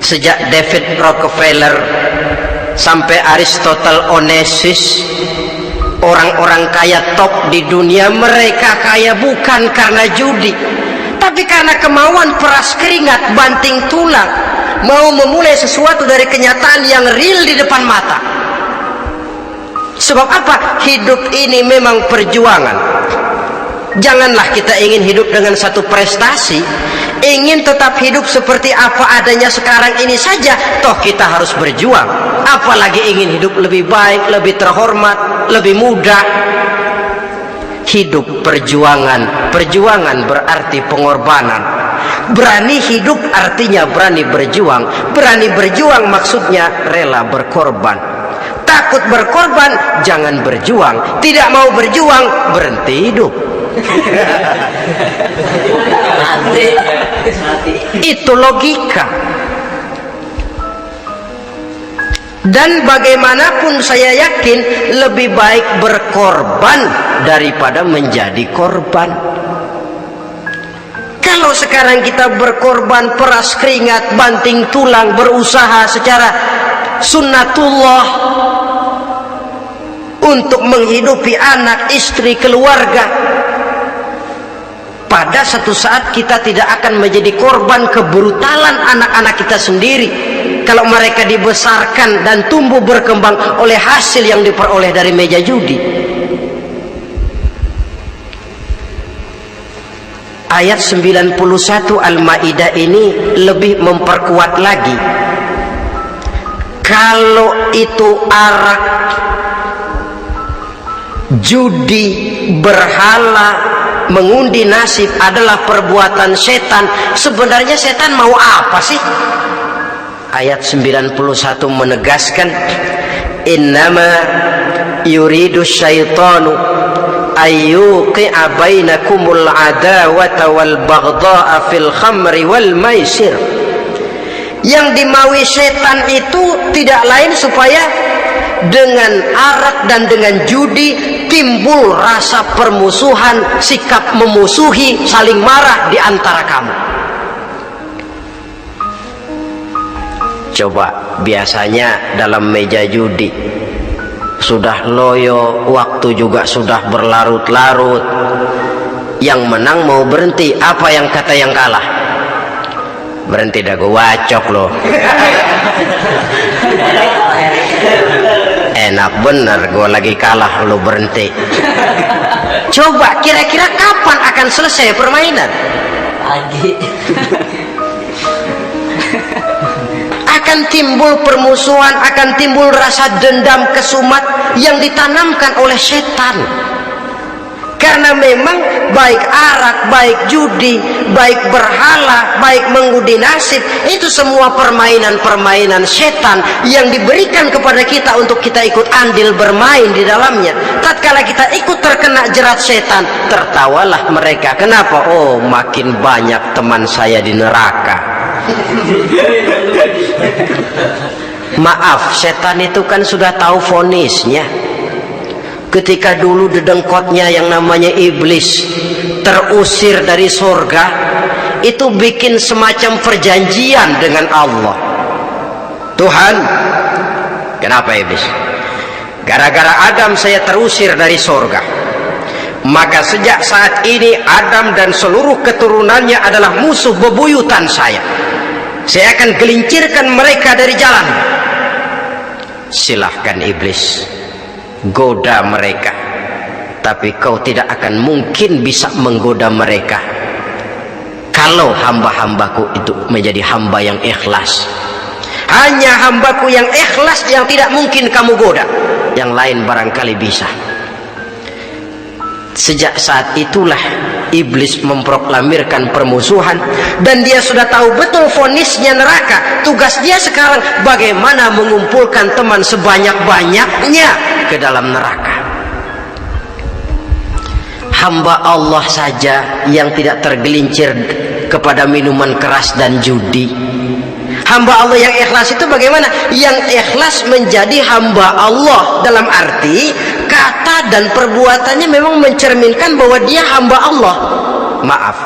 A: Sejak David Rockefeller sampai Aristotle Onassis, orang-orang kaya top di dunia, mereka kaya bukan karena judi, Tapi karena kemauan peras keringat banting tulang, mau memulai sesuatu dari kenyataan yang real di depan mata. Sebab apa? Hidup ini memang perjuangan. Janganlah kita ingin hidup dengan satu prestasi, ingin tetap hidup seperti apa adanya sekarang ini saja, toh kita harus berjuang. Apalagi ingin hidup lebih baik, lebih terhormat, lebih mudah. Hidup perjuangan. Perjuangan berarti pengorbanan. Berani hidup artinya berani berjuang. Berani berjuang maksudnya rela berkorban. Takut berkorban, jangan berjuang. Tidak mau berjuang, berhenti hidup. Itu logika. Dan bagaimanapun saya yakin lebih baik berkorban daripada menjadi korban. Kalau sekarang kita berkorban, peras keringat, banting tulang, berusaha secara sunnatullah untuk menghidupi anak, istri, keluarga, pada satu saat kita tidak akan menjadi korban kebrutalan anak-anak kita sendiri kalau mereka dibesarkan dan tumbuh berkembang oleh hasil yang diperoleh dari meja judi. Ayat 91 Al-Maidah ini lebih memperkuat lagi. Kalau itu arak, judi, berhala, mengundi nasib adalah perbuatan setan, sebenarnya setan mau apa sih? Ayat 91 menegaskan, innama yuridu syaitanu ayyuqi'a bainakumul adawata wal baghdha'a fil khamri wal maisir. Yang dimaui setan itu tidak lain supaya dengan arak dan dengan judi timbul rasa permusuhan, sikap memusuhi, saling marah di antara kamu. Coba biasanya dalam meja judi sudah loyo, waktu juga sudah berlarut-larut, yang menang mau berhenti, apa yang kata yang kalah? Berhenti dah, gue wacok loh. Enak bener, gue lagi kalah, lo berhenti. Coba kira-kira kapan akan selesai permainan? Lagi. Akan timbul permusuhan, akan timbul rasa dendam, kesumat yang ditanamkan oleh setan. Karena memang baik arak, baik judi, baik berhala, baik mengundi nasib, itu semua permainan-permainan setan yang diberikan kepada kita untuk kita ikut andil bermain di dalamnya. Tatkala kita ikut terkena jerat setan, tertawalah mereka. Kenapa? Oh, makin banyak teman saya di neraka. Maaf, setan itu kan sudah tahu vonisnya. Ketika dulu dedengkotnya yang namanya iblis terusir dari surga, itu bikin semacam perjanjian dengan Allah. Tuhan, kenapa iblis? Gara-gara Adam saya terusir dari surga. Maka sejak saat ini Adam dan seluruh keturunannya adalah musuh bebuyutan saya. Saya akan gelincirkan mereka dari jalan. Silahkan iblis, goda mereka, tapi kau tidak akan mungkin bisa menggoda mereka kalau hamba-hambaku itu menjadi hamba yang ikhlas. Hanya hambaku yang ikhlas yang tidak mungkin kamu goda, yang lain barangkali bisa. Sejak saat itulah iblis memproklamirkan permusuhan, dan dia sudah tahu betul vonisnya neraka. Tugas dia sekarang bagaimana mengumpulkan teman sebanyak-banyaknya ke dalam neraka. Hamba Allah saja yang tidak tergelincir kepada minuman keras dan judi. Hamba Allah yang ikhlas itu bagaimana? Yang ikhlas menjadi hamba Allah dalam arti kata dan perbuatannya memang mencerminkan bahwa dia hamba Allah. Maaf,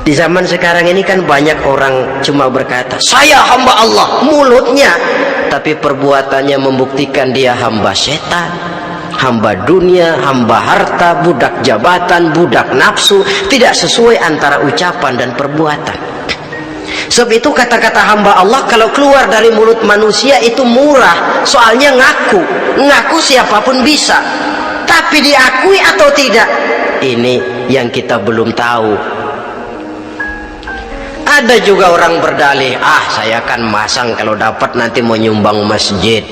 A: di zaman sekarang ini kan banyak orang cuma berkata saya hamba Allah mulutnya, tapi perbuatannya membuktikan dia hamba setan, hamba dunia, hamba harta, budak jabatan, budak nafsu, tidak sesuai antara ucapan dan perbuatan. Sebab itu kata-kata hamba Allah kalau keluar dari mulut manusia itu murah, soalnya ngaku siapapun bisa. Tapi diakui atau tidak, ini yang kita belum tahu. Ada juga orang berdalih, saya akan masang kalau dapat nanti mau nyumbang masjid.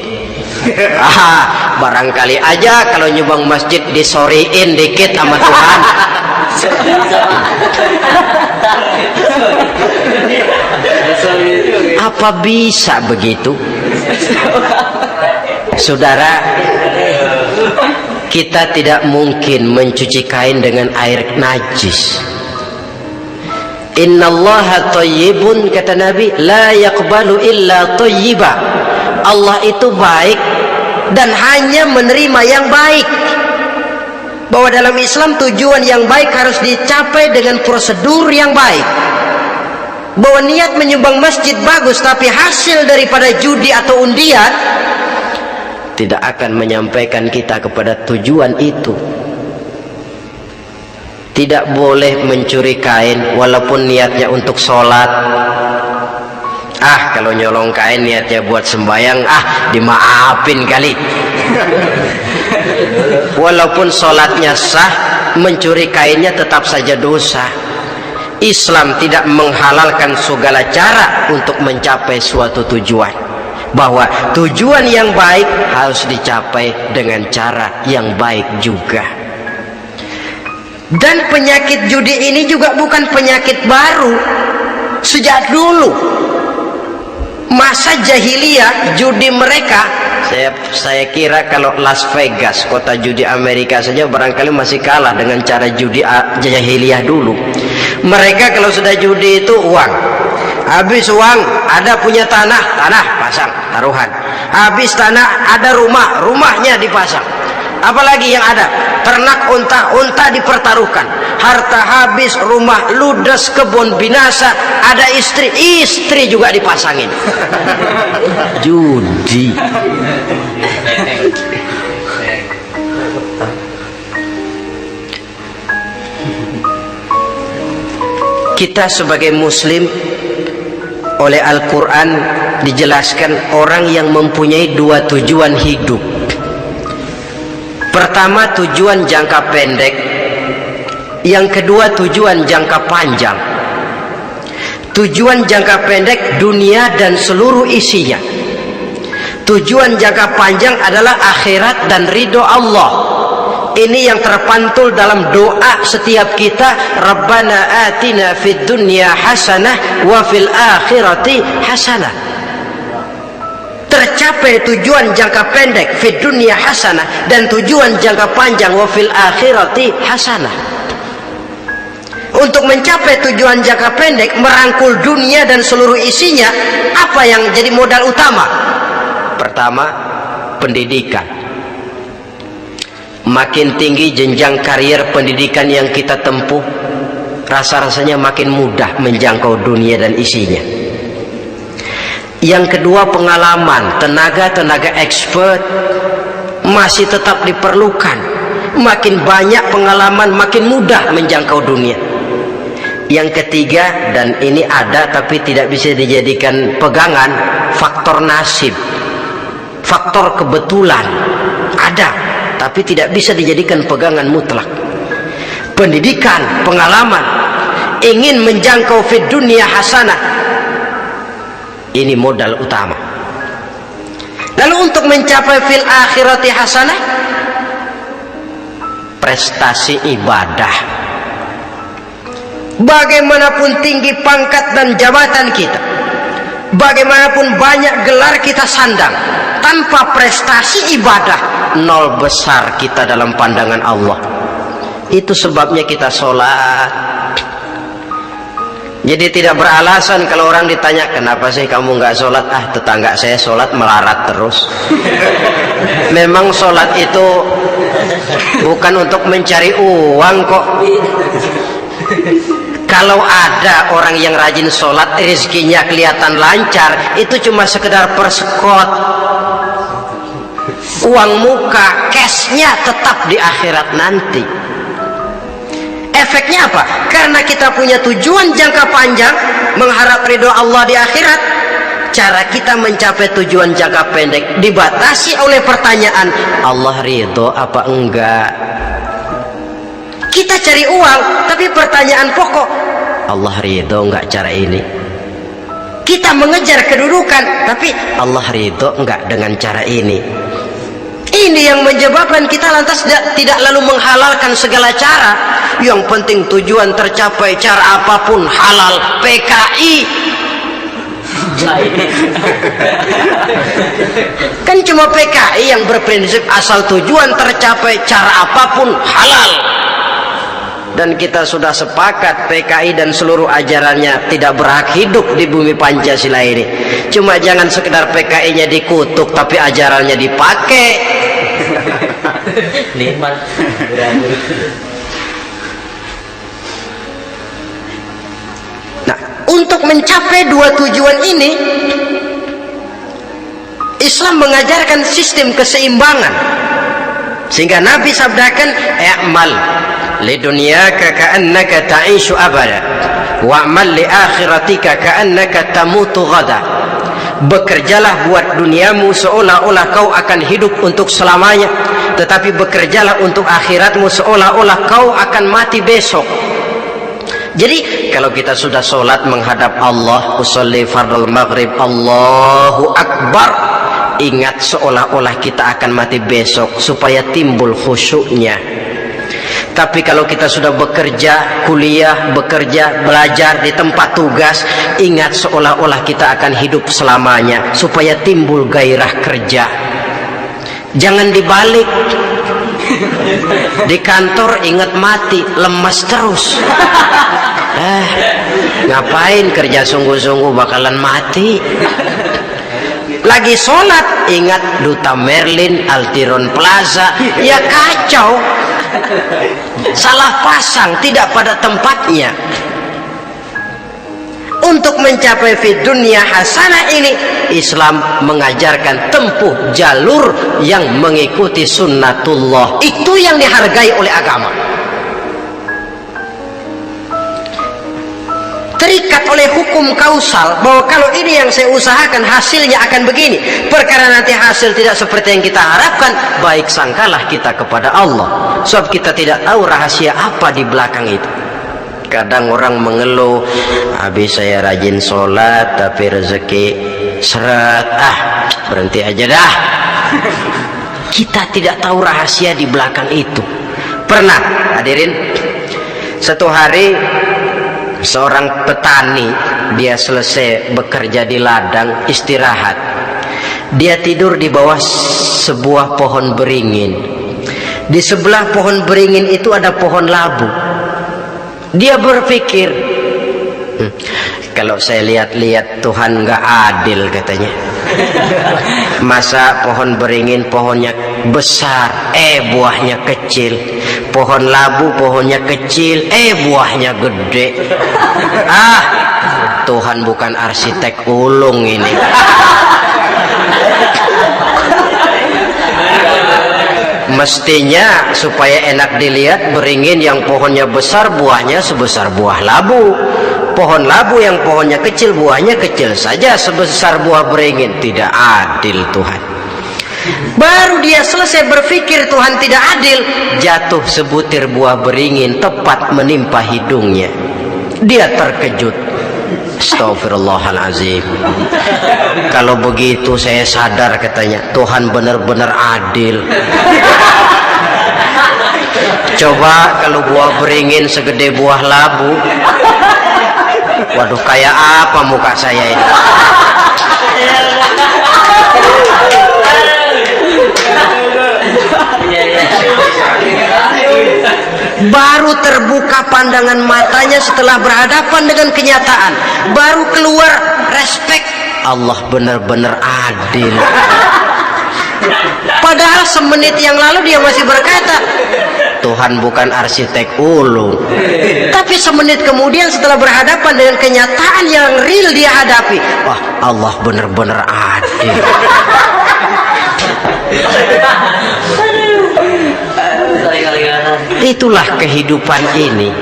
A: Barangkali aja kalau nyumbang masjid disoriin dikit sama Tuhan. Apa bisa begitu? Saudara, kita tidak mungkin mencuci kain dengan air najis. Innallaha thayyibun, kata Nabi, la yaqbalu illa thayyiba. Allah itu baik dan hanya menerima yang baik. Bahwa dalam Islam tujuan yang baik harus dicapai dengan prosedur yang baik. Bahwa niat menyumbang masjid bagus, tapi hasil daripada judi atau undian tidak akan menyampaikan kita kepada tujuan itu. Tidak boleh mencuri kain walaupun niatnya untuk sholat. Kalau nyolong kain niatnya buat sembahyang, dimaafin kali. Walaupun sholatnya sah, mencuri kainnya tetap saja dosa. Islam tidak menghalalkan segala cara untuk mencapai suatu tujuan. Bahwa tujuan yang baik harus dicapai dengan cara yang baik juga. Dan penyakit judi ini juga bukan penyakit baru. Sejak dulu masa jahiliyah judi mereka, saya kira kalau Las Vegas, kota judi Amerika saja barangkali masih kalah dengan cara judi jahiliyah dulu. Mereka kalau sudah judi itu uang, habis uang ada punya tanah pasang taruhan, habis tanah ada rumahnya dipasang. Apalagi yang ada, ternak unta dipertaruhkan, harta habis, rumah ludes, kebun binasa, ada istri juga dipasangin. Judi. Kita sebagai muslim, oleh Al-Quran dijelaskan orang yang mempunyai dua tujuan hidup. Pertama, tujuan jangka pendek. Yang kedua, tujuan jangka panjang. Tujuan jangka pendek dunia dan seluruh isinya. Tujuan jangka panjang adalah akhirat dan ridho Allah. Ini yang terpantul dalam doa setiap kita, Rabbana atina fid dunya hasanah wa fil akhirati hasanah. Tercapai tujuan jangka pendek fid dunya hasanah dan tujuan jangka panjang wa fil akhirati hasanah. Untuk mencapai tujuan jangka pendek, merangkul dunia dan seluruh isinya, apa yang jadi modal utama? Pertama, pendidikan. Makin tinggi jenjang karier pendidikan yang kita tempuh, rasa-rasanya makin mudah menjangkau dunia dan isinya. Yang kedua, pengalaman. Tenaga expert masih tetap diperlukan. Makin banyak pengalaman, makin mudah menjangkau dunia. Yang ketiga, dan ini ada tapi tidak bisa dijadikan pegangan, faktor nasib, faktor kebetulan. Ada tapi tidak bisa dijadikan pegangan mutlak. Pendidikan, pengalaman, ingin menjangkau fid dunya hasanah, ini modal utama. Lalu untuk mencapai fil akhirati hasanah, prestasi ibadah. Bagaimanapun tinggi pangkat dan jabatan kita, bagaimanapun banyak gelar kita sandang, tanpa prestasi ibadah, nol besar kita dalam pandangan Allah. Itu sebabnya kita sholat. Jadi tidak beralasan kalau orang ditanya, kenapa sih kamu nggak sholat? Tetangga saya sholat melarat terus. Memang sholat itu bukan untuk mencari uang kok. Kalau ada orang yang rajin sholat, rezekinya kelihatan lancar, itu cuma sekedar persekot. uang muka, cashnya tetap di akhirat nanti. Efeknya apa? Karena kita punya tujuan jangka panjang, mengharap ridho Allah di akhirat, cara kita mencapai tujuan jangka pendek dibatasi oleh pertanyaan, Allah ridho apa enggak? Kita cari uang, tapi pertanyaan pokok, Allah ridho enggak cara ini? Kita mengejar kedudukan, tapi Allah ridho enggak dengan cara ini? Ini yang menyebabkan kita lantas tidak lalu menghalalkan segala cara. Yang penting tujuan tercapai, cara apapun halal. PKI kan cuma PKI yang berprinsip asal tujuan tercapai, cara apapun halal. Dan kita sudah sepakat PKI dan seluruh ajarannya tidak berhak hidup di bumi Pancasila ini. Cuma jangan sekedar PKI-nya dikutuk tapi ajarannya dipakai. Nikmat. Nah, untuk mencapai dua tujuan ini, Islam mengajarkan sistem keseimbangan. Sehingga Nabi sabdakan, "I'mal lidunyaka ka'annaka ta'ishu abada, wa'mal li akhiratika ka'annaka tamutu ghada." Bekerjalah buat duniamu seolah-olah kau akan hidup untuk selamanya, tetapi bekerjalah untuk akhiratmu seolah-olah kau akan mati besok. Jadi kalau kita sudah sholat menghadap Allah, usolli fardul maghrib, Allahu Akbar, ingat seolah-olah kita akan mati besok supaya timbul khusyuknya. Tapi kalau kita sudah bekerja, kuliah, bekerja, belajar di tempat tugas, ingat seolah-olah kita akan hidup selamanya supaya timbul gairah kerja. Jangan dibalik. Di kantor ingat mati, lemas terus. Ngapain kerja sungguh-sungguh bakalan mati. Lagi sholat ingat Duta Merlin, Altiron Plaza, ya kacau. Salah pasang, tidak pada tempatnya. Untuk mencapai fid dunya hasanah ini, Islam mengajarkan tempuh jalur yang mengikuti sunnatullah. Itu yang dihargai oleh agama. Terikat oleh hukum kausal bahwa kalau ini yang saya usahakan hasilnya akan begini. Perkara nanti hasil tidak seperti yang kita harapkan, baik sangkalah kita kepada Allah. Sebab kita tidak tahu rahasia apa di belakang itu. Kadang orang mengeluh, habis saya rajin sholat tapi rezeki seret, berhenti aja dah. Kita tidak tahu rahasia di belakang itu. Pernah hadirin, satu hari seorang petani, dia selesai bekerja di ladang, istirahat. Dia tidur di bawah sebuah pohon beringin. Di sebelah pohon beringin itu ada pohon labu. Dia berpikir, kalau saya lihat-lihat Tuhan nggak adil katanya. Masa pohon beringin pohonnya besar, buahnya kecil. Pohon labu pohonnya kecil, buahnya gede. Tuhan bukan arsitek ulung ini. Mestinya supaya enak dilihat, beringin yang pohonnya besar buahnya sebesar buah labu. Pohon labu yang pohonnya kecil buahnya kecil saja sebesar buah beringin. Tidak adil Tuhan. Baru dia selesai berpikir Tuhan tidak adil, jatuh sebutir buah beringin tepat menimpa hidungnya. Dia terkejut. Astagfirullahalazim. Kalau begitu saya sadar katanya, Tuhan benar-benar adil. Coba kalau buah beringin segede buah labu, waduh kayak apa muka saya ini. Baru terbuka pandangan matanya setelah berhadapan dengan kenyataan. Baru keluar respek. Allah benar-benar adil. Padahal semenit yang lalu dia masih berkata, Tuhan bukan arsitek ulung. Tapi semenit kemudian setelah berhadapan dengan kenyataan yang real dia hadapi, wah Allah benar-benar adil. Itulah kehidupan ini.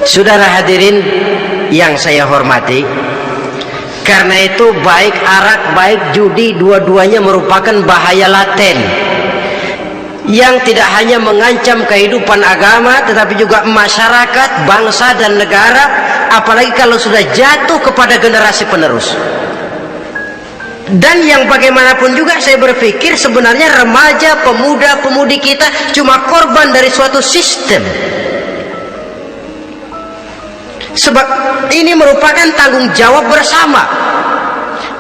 A: Saudara hadirin yang saya hormati, karena itu baik arak baik judi dua-duanya merupakan bahaya laten yang tidak hanya mengancam kehidupan agama tetapi juga masyarakat, bangsa dan negara, apalagi kalau sudah jatuh kepada generasi penerus. Dan yang bagaimanapun juga saya berpikir sebenarnya remaja, pemuda, pemudi kita cuma korban dari suatu sistem. Sebab ini merupakan tanggung jawab bersama.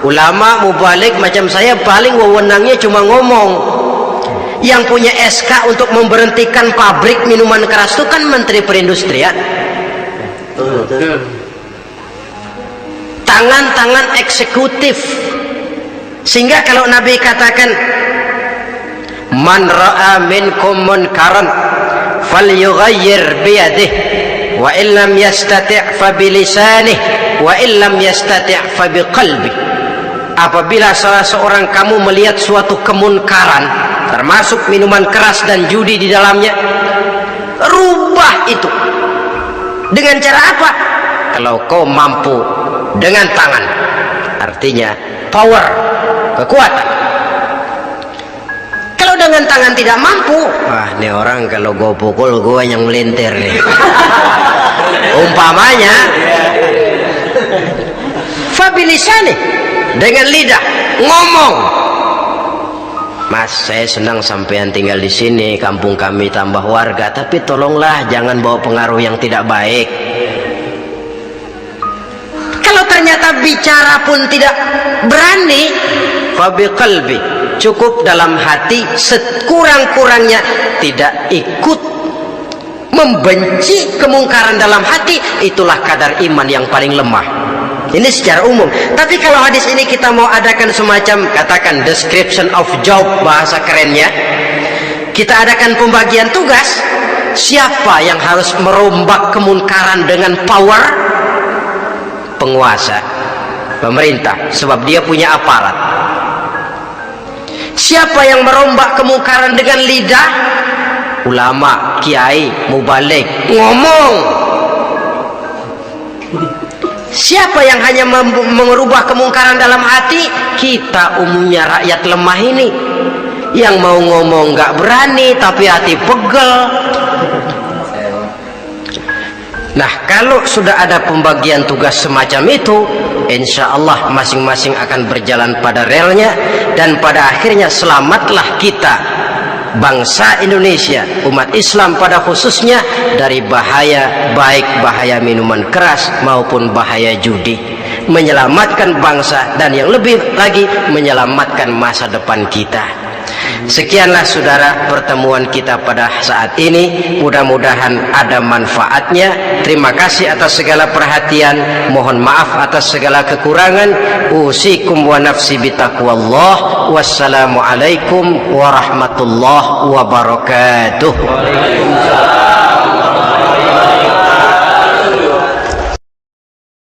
A: Ulama mubalik macam saya paling wewenangnya cuma ngomong. Yang punya SK untuk memberhentikan pabrik minuman keras itu kan Menteri Perindustrian. Tangan-tangan eksekutif. Sehingga kalau Nabi katakan man ra'a minkum munkaran falyughayyir biyadihi wa illam yastati' fa bilisanihi wa illam yastati' fa biqalbihi. Apabila salah seorang kamu melihat suatu kemunkaran termasuk minuman keras dan judi di dalamnya, rubah itu. Dengan cara apa? Kalau kau mampu dengan tangan, artinya power, kekuatan. Kalau dengan tangan tidak mampu, wah ini orang kalau gue pukul gue yang melintir nih. Umpamanya fabilisani, dengan lidah ngomong. Mas, saya senang sampean tinggal di sini, kampung kami tambah warga, tapi tolonglah jangan bawa pengaruh yang tidak baik. Kalau ternyata bicara pun tidak berani, fabiqalbi, cukup dalam hati, sekurang-kurangnya tidak ikut membenci kemungkaran dalam hati, itulah kadar iman yang paling lemah. Ini secara umum. Tapi kalau hadis ini kita mau adakan semacam, katakan description of job bahasa kerennya, kita adakan pembagian tugas. Siapa yang harus merombak kemungkaran dengan power? Penguasa, pemerintah, sebab dia punya aparat. Siapa yang merombak kemungkaran dengan lidah? Ulama, kiai, mubalik, ngomong. Siapa yang hanya mengubah kemungkaran dalam hati? Kita umumnya rakyat lemah ini, yang mau ngomong nggak berani tapi hati pegel. Nah, kalau sudah ada pembagian tugas semacam itu, insya Allah masing-masing akan berjalan pada relnya, dan pada akhirnya selamatlah kita, bangsa Indonesia, umat Islam pada khususnya, dari bahaya, baik bahaya minuman keras maupun bahaya judi. Menyelamatkan bangsa dan yang lebih lagi menyelamatkan masa depan kita. Sekianlah saudara pertemuan kita pada saat ini, mudah-mudahan ada manfaatnya. Terima kasih atas segala perhatian, mohon maaf atas segala kekurangan. Usikum wa nafsi bitaqwallah. Wassalamualaikum warahmatullahi wabarakatuh.